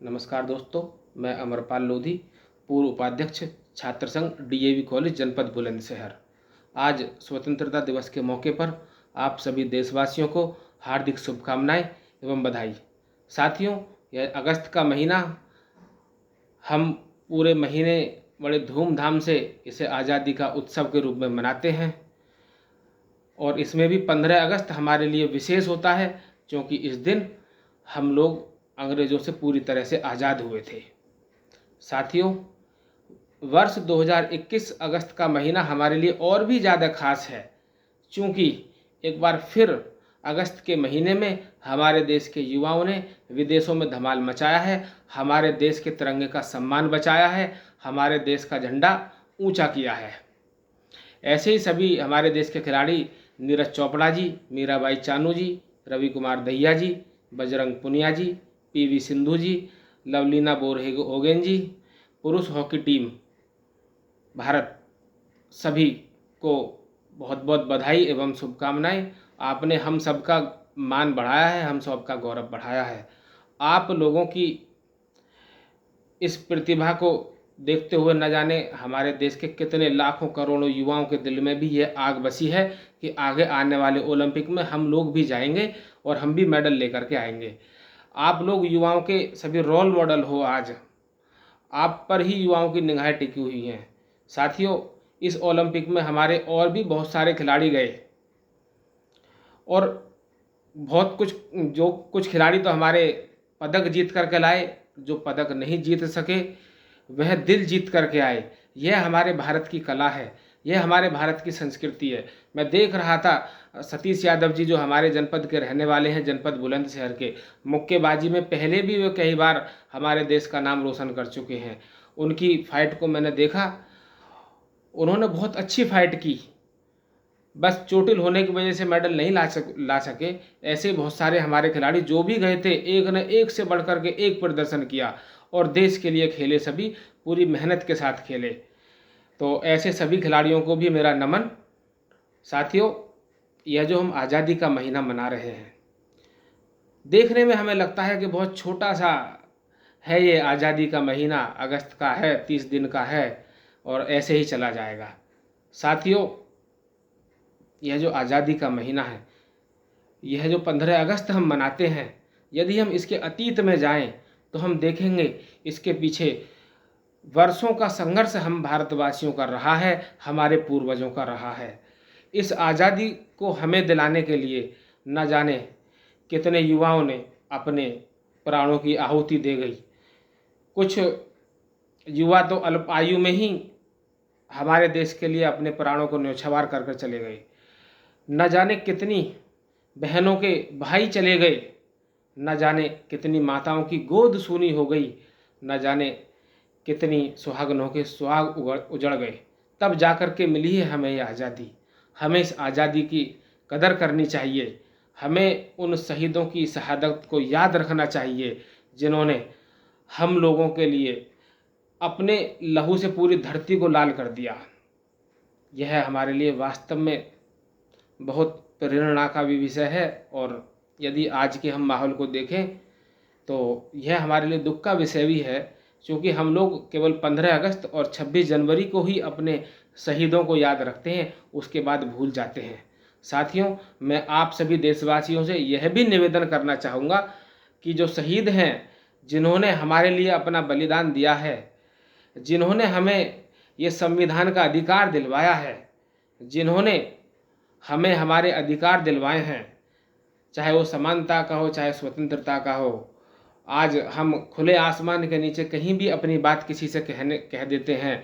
नमस्कार दोस्तों, मैं अमरपाल लोधी, पूर्व उपाध्यक्ष छात्र संघ डीएवी कॉलेज जनपद बुलंदशहर। आज स्वतंत्रता दिवस के मौके पर आप सभी देशवासियों को हार्दिक शुभकामनाएं एवं बधाई। साथियों, यह अगस्त का महीना हम पूरे महीने बड़े धूमधाम से इसे आज़ादी का उत्सव के रूप में मनाते हैं और इसमें भी 15 अगस्त हमारे लिए विशेष होता है, क्योंकि इस दिन हम लोग अंग्रेज़ों से पूरी तरह से आज़ाद हुए थे। साथियों, वर्ष 2021 अगस्त का महीना हमारे लिए और भी ज़्यादा खास है, क्योंकि एक बार फिर अगस्त के महीने में हमारे देश के युवाओं ने विदेशों में धमाल मचाया है, हमारे देश के तिरंगे का सम्मान बचाया है, हमारे देश का झंडा ऊंचा किया है। ऐसे ही सभी हमारे देश के खिलाड़ी नीरज चोपड़ा जी, मीराबाई चानू जी, रवि कुमार दहिया जी, बजरंग पुनिया जी, पीवी सिंधु जी, लवलीना बोरगोहेन जी, पुरुष हॉकी टीम भारत, सभी को बहुत बहुत बधाई एवं शुभकामनाएं। आपने हम सबका मान बढ़ाया है, हम सबका गौरव बढ़ाया है। आप लोगों की इस प्रतिभा को देखते हुए न जाने हमारे देश के कितने लाखों करोड़ों युवाओं के दिल में भी ये आग बसी है कि आगे आने वाले ओलंपिक में हम लोग भी जाएंगे और हम भी मेडल लेकर के आएंगे। आप लोग युवाओं के सभी रोल मॉडल हो। आज आप पर ही युवाओं की निगाहें टिकी हुई हैं। साथियों, इस ओलंपिक में हमारे और भी बहुत सारे खिलाड़ी गए और कुछ खिलाड़ी तो हमारे पदक जीत करके लाए, जो पदक नहीं जीत सके वह दिल जीत करके आए। यह हमारे भारत की कला है, यह हमारे भारत की संस्कृति है। मैं देख रहा था सतीश यादव जी, जो हमारे जनपद के रहने वाले हैं, जनपद बुलंदशहर के, मुक्केबाजी में पहले भी वे कई बार हमारे देश का नाम रोशन कर चुके हैं। उनकी फाइट को मैंने देखा, उन्होंने बहुत अच्छी फाइट की, बस चोटिल होने की वजह से मेडल नहीं ला सके। ऐसे बहुत सारे हमारे खिलाड़ी जो भी गए थे, एक न एक से बढ़कर के एक प्रदर्शन किया और देश के लिए खेले, सभी पूरी मेहनत के साथ खेले। तो ऐसे सभी खिलाड़ियों को भी मेरा नमन। साथियों, यह जो हम आज़ादी का महीना मना रहे हैं, देखने में हमें लगता है कि बहुत छोटा सा है, ये आज़ादी का महीना अगस्त का है, 30 दिन का है और ऐसे ही चला जाएगा। साथियों, यह जो आज़ादी का महीना है, यह जो 15 अगस्त हम मनाते हैं, यदि हम इसके अतीत में जाएं तो हम देखेंगे इसके पीछे वर्षों का संघर्ष हम भारतवासियों का रहा है, हमारे पूर्वजों का रहा है। इस आज़ादी को हमें दिलाने के लिए न जाने कितने युवाओं ने अपने प्राणों की आहुति दे गई। कुछ युवा तो अल्प आयु में ही हमारे देश के लिए अपने प्राणों को न्यौछावर कर चले गए। न जाने कितनी बहनों के भाई चले गए, न जाने कितनी माताओं की गोद सूनी हो गई, न जाने कितनी सुहागनों के सुहाग उजड़ गए। तब जाकर के मिली है हमें यह आज़ादी। हमें इस आज़ादी की कदर करनी चाहिए। हमें उन शहीदों की शहादत को याद रखना चाहिए, जिन्होंने हम लोगों के लिए अपने लहू से पूरी धरती को लाल कर दिया। यह हमारे लिए वास्तव में बहुत प्रेरणा का भी विषय है और यदि आज के हम माहौल को देखें तो यह हमारे लिए दुख का विषय भी है, क्योंकि हम लोग केवल 15 अगस्त और 26 जनवरी को ही अपने शहीदों को याद रखते हैं, उसके बाद भूल जाते हैं। साथियों, मैं आप सभी देशवासियों से यह भी निवेदन करना चाहूँगा कि जो शहीद हैं, जिन्होंने हमारे लिए अपना बलिदान दिया है, जिन्होंने हमें ये संविधान का अधिकार दिलवाया है, जिन्होंने हमें हमारे अधिकार दिलवाए हैं, चाहे वो समानता का हो, चाहे स्वतंत्रता का हो, आज हम खुले आसमान के नीचे कहीं भी अपनी बात किसी से कह देते हैं।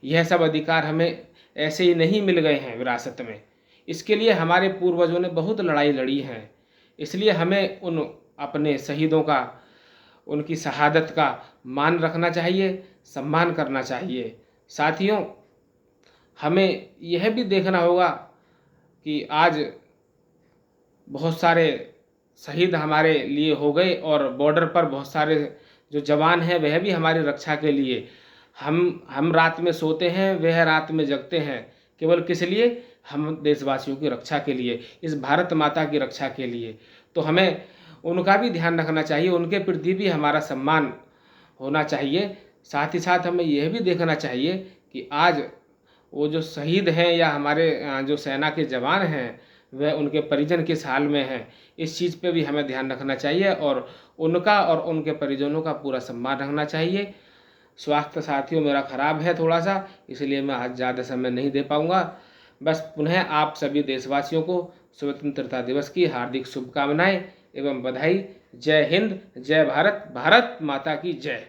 यह सब अधिकार हमें ऐसे ही नहीं मिल गए हैं विरासत में। इसके लिए हमारे पूर्वजों ने बहुत लड़ाई लड़ी है। इसलिए हमें उन अपने शहीदों का, उनकी शहादत का मान रखना चाहिए, सम्मान करना चाहिए। साथियों, हमें यह भी देखना होगा कि आज बहुत सारे शहीद हमारे लिए हो गए और बॉर्डर पर बहुत सारे जो जवान हैं वह भी हमारी रक्षा के लिए, हम रात में सोते हैं, वह रात में जगते हैं, केवल किस लिए? हम देशवासियों की रक्षा के लिए, इस भारत माता की रक्षा के लिए। तो हमें उनका भी ध्यान रखना चाहिए, उनके प्रति भी हमारा सम्मान होना चाहिए। साथ ही साथ हमें यह भी देखना चाहिए कि आज वो जो शहीद हैं या हमारे जो सेना के जवान हैं वह उनके परिजन किस हाल में हैं, इस चीज़ पे भी हमें ध्यान रखना चाहिए और उनका और उनके परिजनों का पूरा सम्मान रखना चाहिए। स्वास्थ्य साथियों मेरा ख़राब है थोड़ा सा, इसलिए मैं आज ज़्यादा समय नहीं दे पाऊँगा। बस पुनः आप सभी देशवासियों को स्वतंत्रता दिवस की हार्दिक शुभकामनाएं एवं बधाई। जय हिंद, जय भारत, भारत माता की जय।